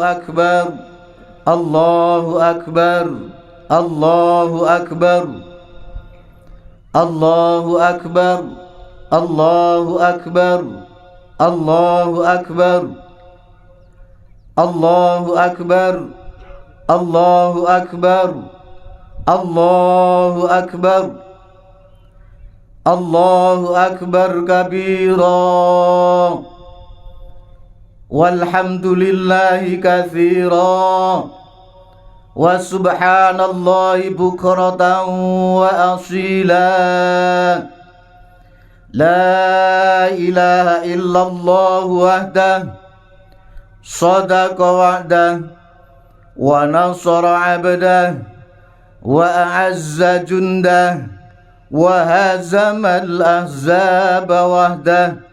أكبر الله أكبر الله أكبر الله أكبر الله أكبر الله أكبر الله أكبر الله أكبر الله أكبر الله أكبر كبيرا والحمد لله كثيرا وسبحان الله بكرة وأصيلا لا إله إلا الله وحده صدق وعده ونصر عبده وأعز جنده وهزم الأحزاب وحده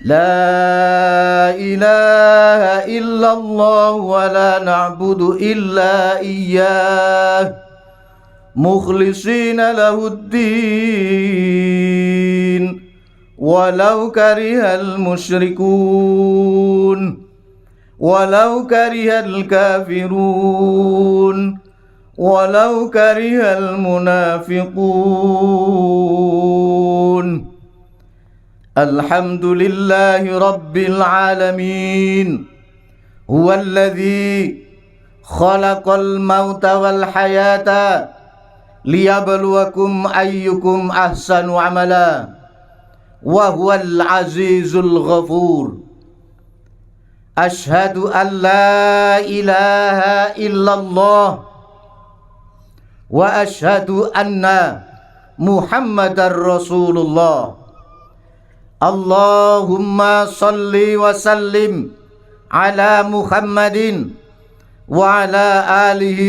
لا إله إلا الله ولا نعبد إلا إياه مخلصين له الدين ولو كره المشركون ولو كره الكافرون ولو كره المنافقون الحمد لله رب العالمين هو الذي خلق الموت والحياة ليبلوكم أيكم أحسن عملا وهو العزيز الغفور أشهد أن لا إله إلا الله وأشهد أن محمد رسول الله اللهم صل وسلم على محمد وعلى آله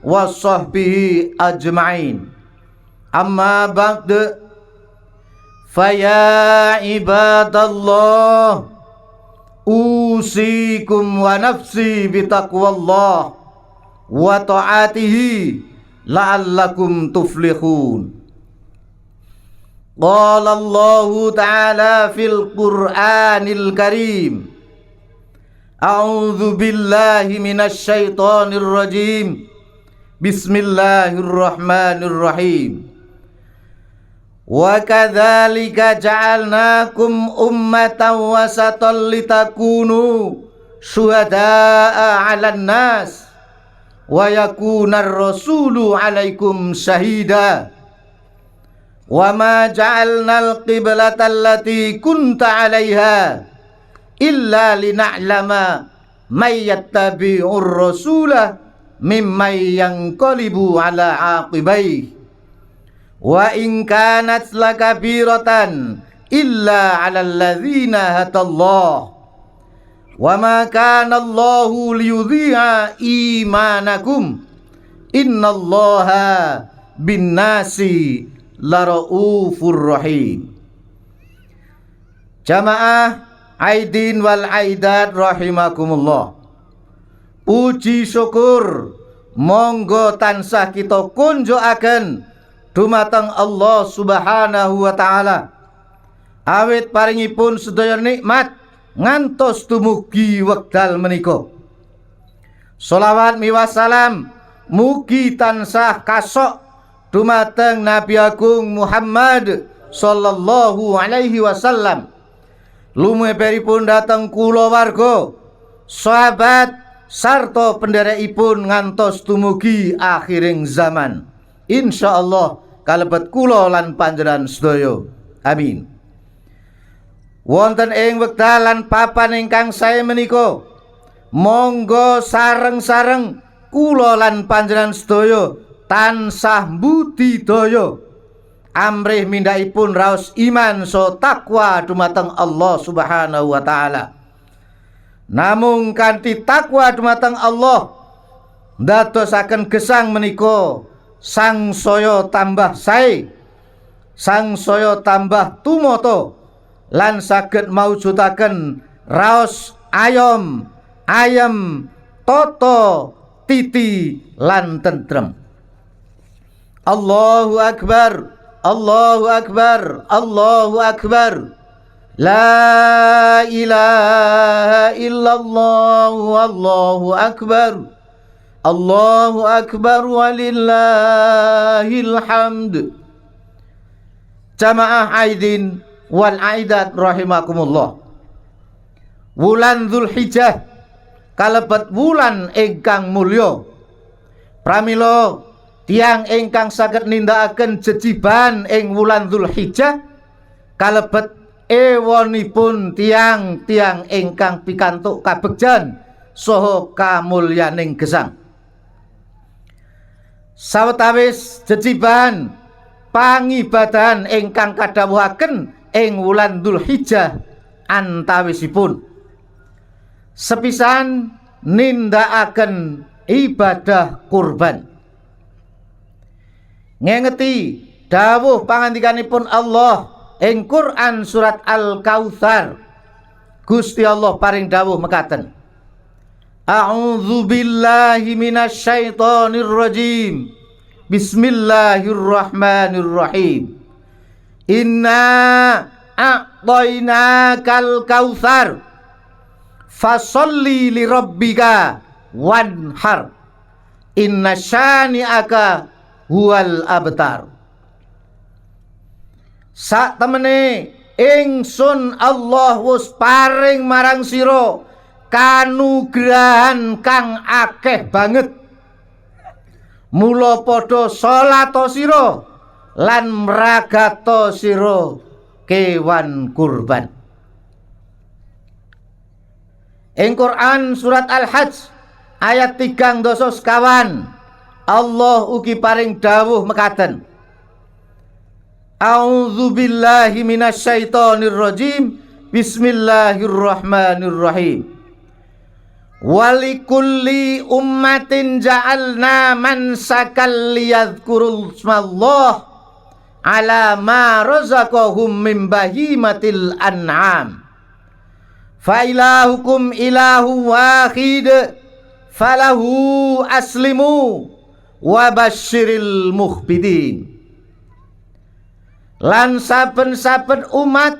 وصحبه أجمعين أما بعد فيا عباد الله أوصيكم ونفسي بتقوى الله وطاعته لعلكم تفلحون قال الله تعالى في القرآن الكريم أعوذ بالله من الشيطان الرجيم بسم الله الرحمن الرحيم وكذلك جعلناكم أمة وسطا لتكونوا شهداء على الناس ويكون الرسول عليكم شهيدا وما جعلنا القبلة التي كنت عليها إلا لنعلم من يتبع الرسول ممن ينقلب على عاقبيه وإن كانت لكبيرة إلا على الذين هدى الله وما كان الله ليضيع إيمانكم إن الله بالناس lara'ufur rahim. Jamaah Aidin wal Aidat rahimakumullah. Puji syukur monggo tansah kita kunjukaken dumateng Allah Subhanahu wa taala. Awit paringipun sedaya nikmat ngantos dumugi wekdal menika. Sholawat miwah salam mugi tansah kasok dumateng Nabi Agung Muhammad sallallahu alaihi wasallam. Lumeberipun dateng kula warga, sahabat sarta penderekipun ngantos dumugi akhiring zaman. Insyaallah kalebet kula lan panjenengan sedaya. Amin. Wonten ing wekdal lan papan ingkang sae menika, monggo sareng-sareng kula lan panjenengan sedaya tansah budidaya amrih mindhakipun raos iman so takwa dumateng Allah Subhanahu wa taala. Namung kanthi takwa dumateng Allah ndadosaken gesang menika sangsaya tambah sae, sangsaya tambah tumata lan saged mawujudaken raos ayom, ayem, toto, titi lan tentrem. Allahu Akbar, Allahu Akbar, Allahu Akbar. La ilaha illallah wallahu akbar. Allahu akbar walillahil hamd. Jamaah aidin wal aidat rahimakumullah. Wulan Dzulhijjah kalebet wulan ingkang mulya. Pramila tiyang ingkang saged nindakaken jejiban ing wulan Dzulhijjah kalebet ewonipun tiang-tiang ingkang pikantuk kabegjan saha kamulyaning gesang. Sawetawis jejiban pangibadahan ingkang kadhawuhaken ing wulan Dzulhijjah antawisipun sepisan nindakaken ibadah kurban. Ngengeti dawuh pangandikanipun Allah ing Quran surat Al-Kautsar. Gusti Allah paring dawuh mekaten. A'udzu billahi minasyaitonir rajim. Bismillahirrahmanirrahim. Inna a'tainakal kautsar fasholli lirabbika wanhar. Inna syani'aka huwal abtar. Sak temene ingsun Allah wis paring marang sira kanugrahan kang akeh banget. Mula padha salata sira lan mragata sira kewan kurban. Ing Quran surat Al-Hajj ayat 3 sekawan Allah ugi paring dawuh mekaten. A'udzu billahi minasyaitonir rajim. Bismillahirrahmanirrahim. Walikulli ummatin ja'alna mansakal liyadhkurul ismallah ala ma razaqahum min bahimatil an'am. Fa ilahukum ilahu wahid falahu aslimu wa basyiril mukhbitin. Lan saben-saben umat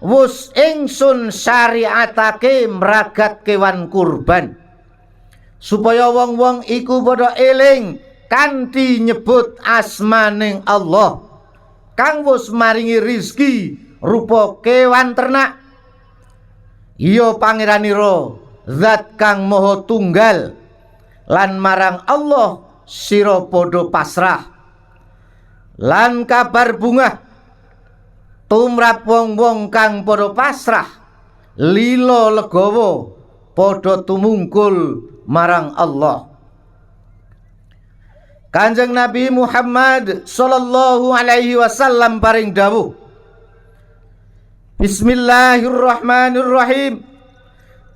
wus ingsun syariatake mragat kewan kurban supaya wong-wong iku padha eling kanthi nyebut asmaning Allah kang wus maringi rizki rupa kewan ternak. Iya pangeranira zat kang maha tunggal lan marang Allah sira padha pasrah. Lan kabar bungah tumrap wong-wong kang padha pasrah lila legawa padha tumungkul marang Allah. Kanjeng Nabi Muhammad sallallahu alaihi wasallam paring dawuh. Bismillahirrahmanirrahim.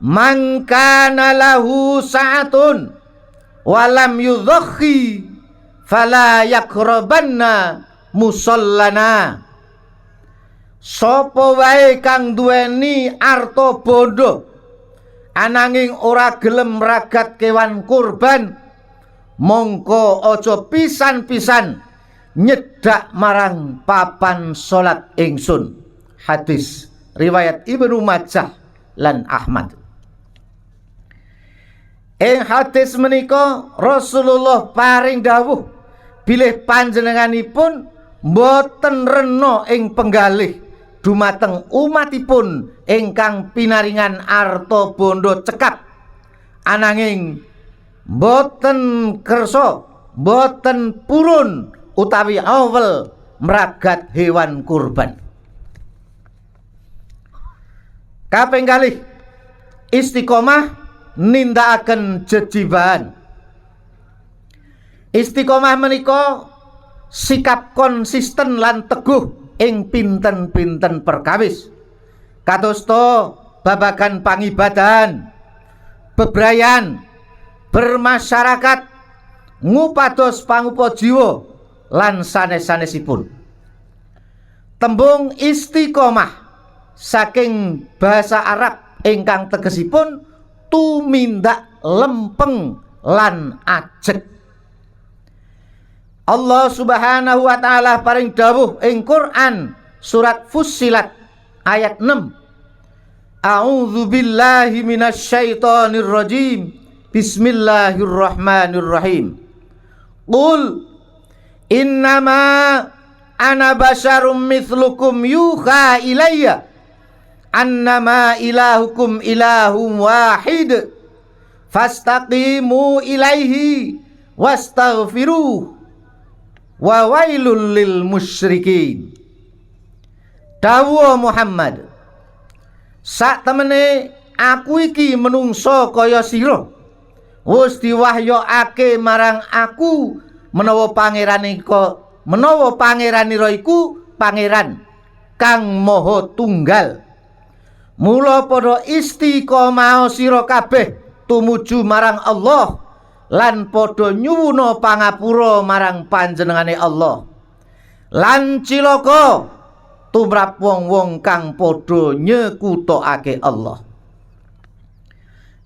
Man kana lahu sa'atun wa lam yudhakhi fala yaqrabanna musallana. Sapa wae kang duweni arta bondo ananging ora gelem mragat kewan kurban mongko aja pisan-pisan nyedak marang papan salat ingsun. Hadis riwayat Ibnu Majah lan Ahmad. Ing hadis menika Rasulullah paring dawuh bilih panjenenganipun mboten rena ing penggalih dumateng umatipun ingkang pinaringan arta bondo cekap ananging mboten kersa mboten purun utawi awel mragat hewan kurban. Kaping kalih istiqomah nindakaken jejiban. Istiqomah menika sikap konsisten lan teguh ing pinten-pinten perkawis. Kadosta babagan pangibadahan, bebrayan, bermasyarakat, ngupados pangupa jiwa lan sanes-sanesipun. Tembung istiqomah saking bahasa Arab ingkang tegesipun tumindak lempeng lan ajeg. Allah Subhanahu wa taala paring dawuh ing Quran surat Fussilat ayat 6. A'udzu billahi minasyaitonir rajim. Bismillahirrahmanirrahim. Qul innama ana basyarum mithlukum yuha ilayya annama ilahukum ilahum wahid fastaqimu ilaihi wastaghfiruh wa wailul lil musyrikin. Dawuh Muhammad, sak temene aku iki menungso kaya sira, wis diwahyokake marang aku menawa pangeranira iku pangeran kang maha tunggal. Mula padha istiqomah sira kabeh tumuju marang Allah lan padha nyuwuna pangapura marang panjenengane Allah. Lan cilaka tumrap wong-wong kang padha nyekutokake Allah.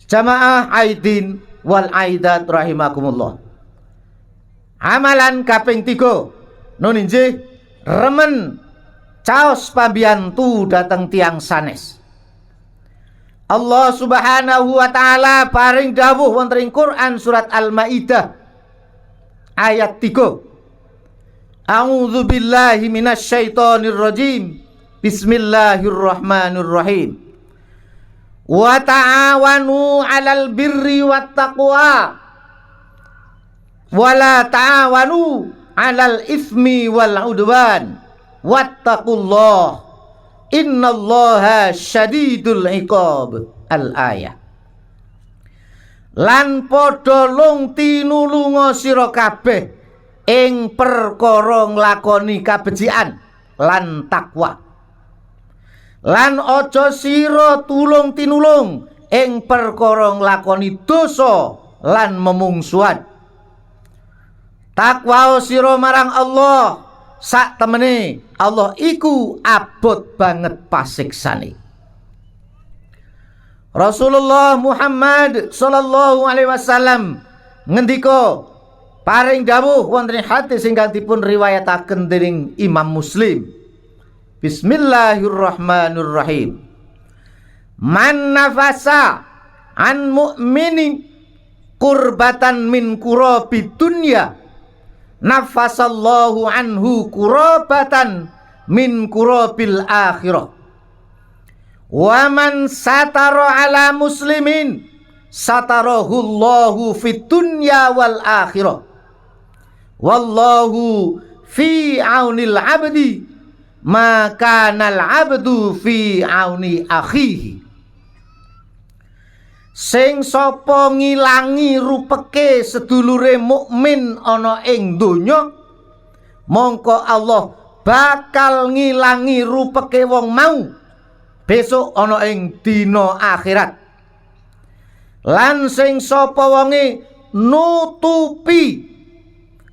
Jamaah Aidin wal Aidat rahimakumullah. Amalan kaping 3 nun injih remen caos pambiyantu dateng tiang sanes. Allah Subhanahu wa taala paring dawuh wonten ing Quran surat Al-Maidah ayat 3. A'udzu billahi minasyaitonir rajim. Bismillahirrahmanirrahim. Wa ta'awanu 'alal birri wat taqwa wa la ta'awanu 'alal itsmi wal 'udwan wattaqullaha innallaha syadidul 'iqab. Al-ayah. Lan padha lung tinulunga sira kabeh ing perkara nglakoni kabecikan lan takwa. Lan aja sira tulung tinulung ing perkara nglakoni dosa lan memungsuhan. Takwa sira marang Allah, sak temene Allah iku abot banget pasiksane. Rasulullah Muhammad sallallahu alaihi wasallam ngendika paring dawuh wonten hadis ingkang dipun riwayataken dening Imam Muslim. Bismillahirrahmanirrahim. Man nafasa an mu'minin kurbatan min kurabid dunya nafasallahu anhu kurabatan min kurabil akhirah. Wa man satara ala muslimin satarahullahu fid dunya wal akhirah. Wallahu fi aunil abdi maka nal abdu fi auni akhihi. Sing sapa ngilangi rupeke sedulure mukmin ana ing donya, mongko Allah bakal ngilangi rupeke wong mau besok ana ing dina akhirat. Lan sing sapa wonge nutupi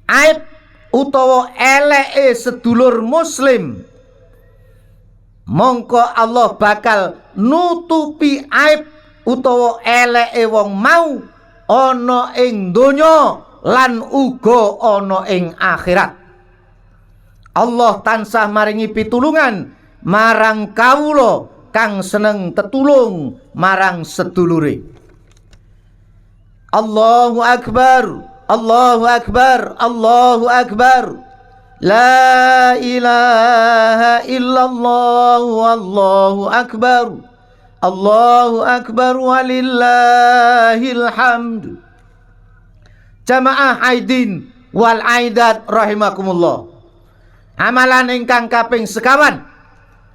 aib utawa eleke sedulur muslim, mongko Allah bakal nutupi aib utawa eleke wong mau ana ing donya lan uga ana ing akhirat. Allah tansah maringi pitulungan marang kawula kang seneng tetulung marang sedulure. Allahu akbar, Allahu akbar, Allahu akbar. La ilaha illallah, wallahu akbar. Allahu akbar walillahil hamd. Jamaah Aidin wal Aidat rahimakumullah. Amalan ingkang kaping sekawan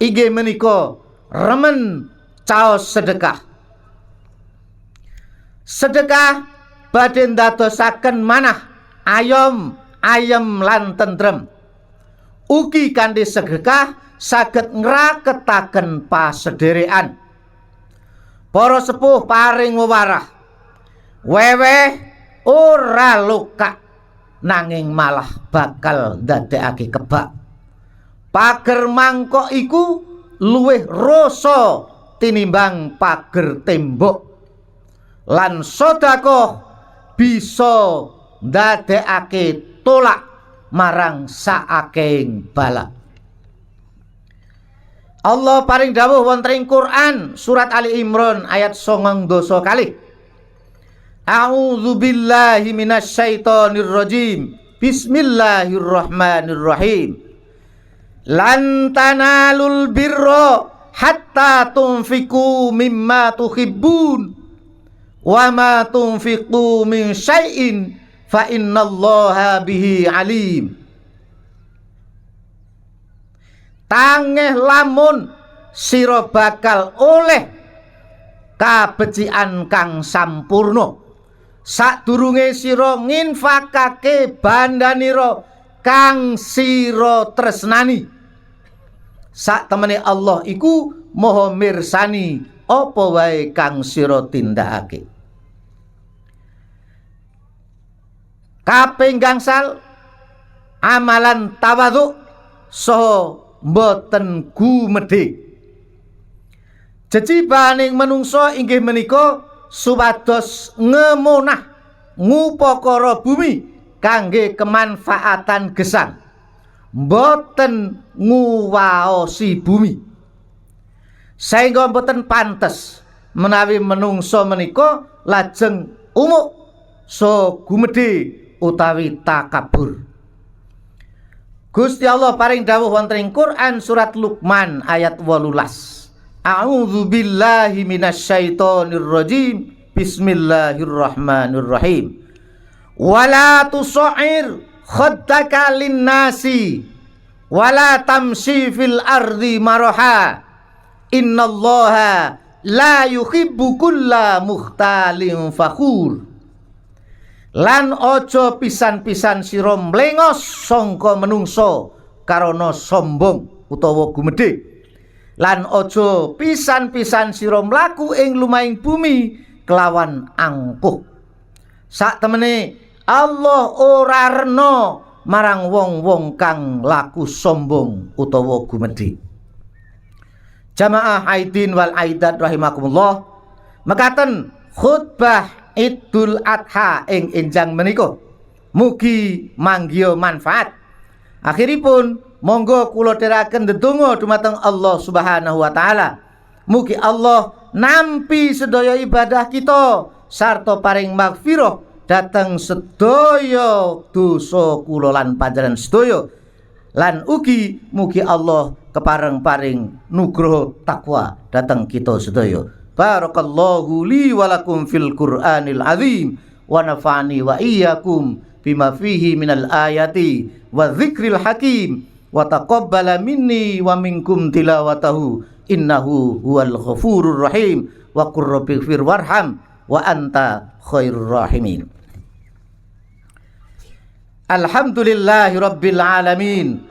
inggih menika remen caos sedekah. Sedekah badhe ndadosaken manah ayom ayem lan tentrem. Ugi kanthi sedekah saged ngraketaken pasederekan. Para sepuh paring wewarah, weweh ora luka nanging malah bakal ndadekake kebak. Pager mangkok iku luwih rasa tinimbang pager tembok. Lan sedekah bisa ndadekake tolak marang saakehing bala. Allah paring dawuh wonten ing Quran surat Ali Imran ayat 9 kalih. A'udzubillahi minasyaitonir rajim. Bismillahirrahmanirrahim. Lan tanalul birra hatta tunfiqu mimma tuhibbun wa ma tunfiqu min syai'in fa innallaha bihi alim. Tangeh lamun sira bakal oleh kabecikan kang sampurna sadurunge sira nginfakake bandanira kang sira tresnani. Sak temene Allah iku maha mirsani apa wae kang sira tindakake. Kaping gangsal amalan tawadhu saha mboten gumedhe. Jejibaning manungsa inggih menika supados ngemunah ngupakara bumi kangge kemanfaatan gesang, mboten nguwaosi bumi. Saengga mboten pantes menawi manungsa menika lajeng umuk so gumedhe utawi takabur. Gusti Allah paring dawuh wonten ing Quran surat Luqman ayat 18. A'udzu billahi minasyaitonir rajim. Bismillahirrahmanirrahim. Wala tusa'ir khaddaka linnasi wala tamshi fil ardi maraha. Innallaha la yuhibbu kulla mukhtalin fakhur. Lan ojo pisan-pisan sira mlengos sangka menungso karana sombong utawa gumedhe. Lan ojo pisan-pisan sira mlaku ing lumahing bumi kelawan angkuh. Sak temene Allah ora rena marang wong-wong kang laku sombong utawa gumedhe. Jamaah Aidin wal Aidat rahimakumullah, mekaten khutbah Idul Adha ing enjang menika mugi manggiya manfaat. Akhiripun monggo kula dherekaken ndedonga dumateng Allah Subhanahu wa taala. Mugi Allah nampi sedaya ibadah kita sarta paring maghfirah dhateng sedaya dosa kula lan panjenengan sedaya. Lan ugi mugi Allah kepareng-paring nugraha takwa dhateng kita sedaya. Barakallahu li wa lakum fil Qur'anil azim wa nafa'ani wa iyyakum bima fihi minal ayati wa dzikril hakim wa taqabbala minni wa minkum tilawatahu innahu huwal ghafurur rahim wa qur rabbighfir warham wa anta khairur rahimin. Alhamdulillahi rabbil alamin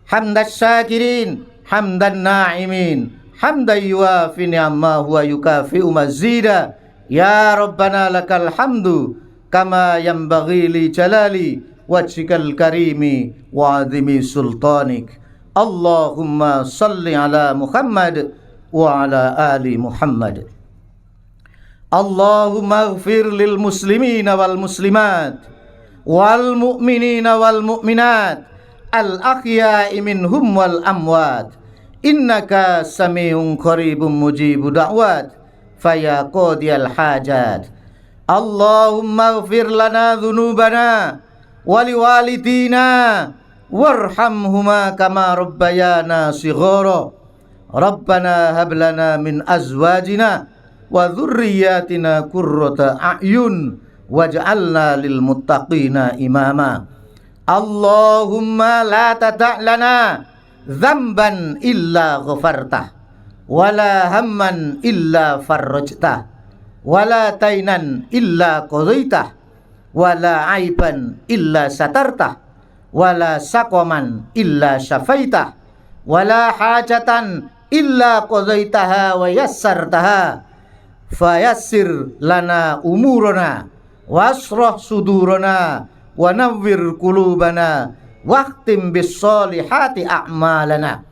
hamdas syakirin hamdan na'imin hamdan yuwafi ni'amahu wa yukafi'u mazida. Ya Rabbana lakal hamdu kama yanbaghi li jalali wajhikal karimi wa azimi sultanik. Allahumma salli ala Muhammad wa ala ali Muhammad. Allahumma ighfir lil muslimina wal muslimat wal mu'minina wal mu'minat al ahya'i minhum wal amwat. Innaka sami'un qaribun mujibu da'wat faya qadiyal hajat. Allahumma ighfir lana dhunubana wali walidina warhamhuma kama rabbayana shighara. Rabbana hab lana min azwajina wa dhurriyyatina qurrata a'yun waj'alna lil muttaqina imama. Allahumma la tada' lana dzamban illa ghafartah wala hamman illa farrajtah wala tainan illa qadaitah wala aiban illa satartah wala saqaman illa syafaitah wala hajatan illa qadaitaha wa yassartaha fayassir lana umurana wasrah sudurana wa nawwir qulubana waqtim bis solihati a'malana.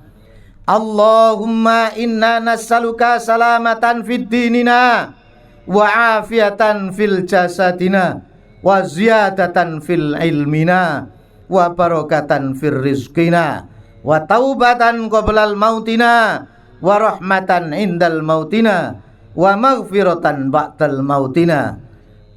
Allahumma inna nas'aluka salamatan fid dinina wa afiatan fil jasadina wa ziyadatan fil ilmina wa barakatan fir rizqina wa taubatan qoblal mautina wa rahmatan indal mautina wa maghfiratan ba'dal mautina.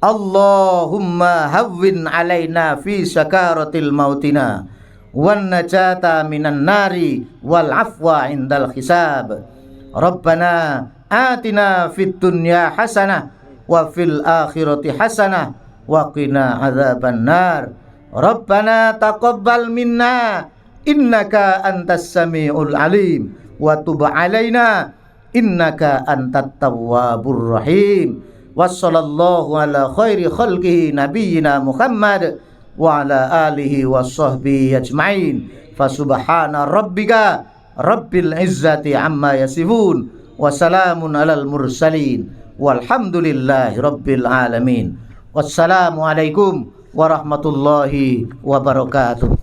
Allahumma hawwin alaina fi sakaratil mautina wan najata minan nari wal afwa indal hisab. Rabbana atina fid dunya hasanah wa fil akhirati hasanah wa qina adzaban nar. Rabbana taqabbal minna innaka antas samiul alim wa tub alaina innaka antat tawwabur rahim. Wassallallahu ala khairi khalqihi nabiyyina Muhammad wa ala alihi washabbihi ajma'in. Fasubhana rabbika rabbil izzati amma yasifun wa salamun alal mursalin walhamdulillahi rabbil alamin. Wassalamu alaikum warahmatullahi wabarakatuh.